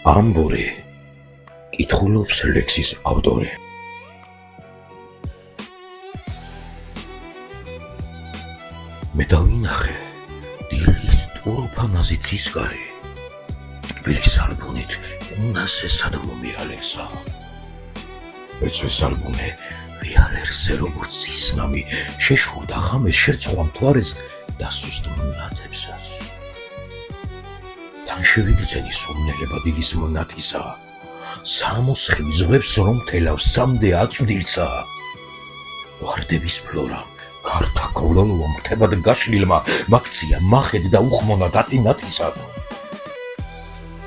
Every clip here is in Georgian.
ამბური კითხულობს ლექსის ავტორი. მე დავინახე დილის ტურფანაზი ცისკარი ტკბილი სალბუნით უნასესად მომიალესა. ეცვე სალბუნე ვიალერსე როგორც ცისნამი შეშურდა ხამეს შერცხვამ თვარეს დასუსტ მონათებსას. თან შევიგრძენი სურნელება დილის მონათისა, სამოსხივი ზღვებს რომ თელავს სამდე აწვდილსა. ვარდების ფლორამ ქართა კოლონუა მრთებად გაშლილმა მაქცია მახედ და უხმონა დაწინათისად.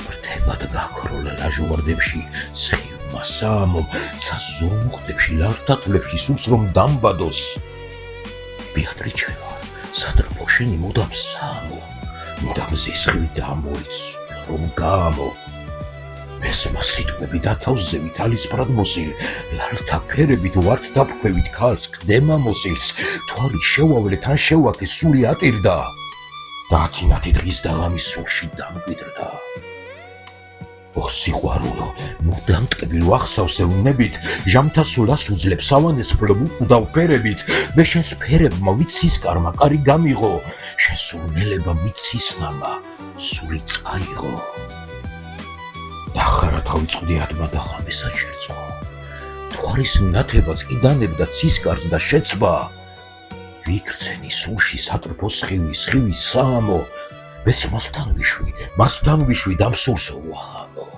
მრთებად გაქროლ ლაჟვარდებში სხივმა საამომ ცას ზურმუხტებში ლართათვლებში სულს რომ დამბადოს. ბეატრიჩე ვარ, სადროხო შენი მუდამ საამო, მუდამ ზისხივი დამოიც რომ გამო. მესმა სიტყვები და თავზევით ალისფრად მოსილ, ლალთა ფერებით ვართ დაფქვევით ქალს კდემა მოსილს, თვარი შევავლე თან შევაქე სული ატირდა, და ათინათი დღის და ღამის სულში დამკვიდრდა. ო სიყვარულო, მუდამ ტკბილ ვახსავს ევნებით, ჟამთა სულას უძლებს ავანეს ფლობ უკუდავ ფერებით, მე შენს ფერებმა ვიცისკარმა კარი გამიღო, შენ სურნელებამ ვიცისნამა სული წაიღო. დახარა თავი წყდიათმა და ღამესად შერწყო, თვარის ნათებაც კიდანებდა ცისკარს და შეცბა. ვიქრძენი სულში სატრფო სხივი საამო, მეც მასთან ვიშვი დამსურსო ვაჰამო.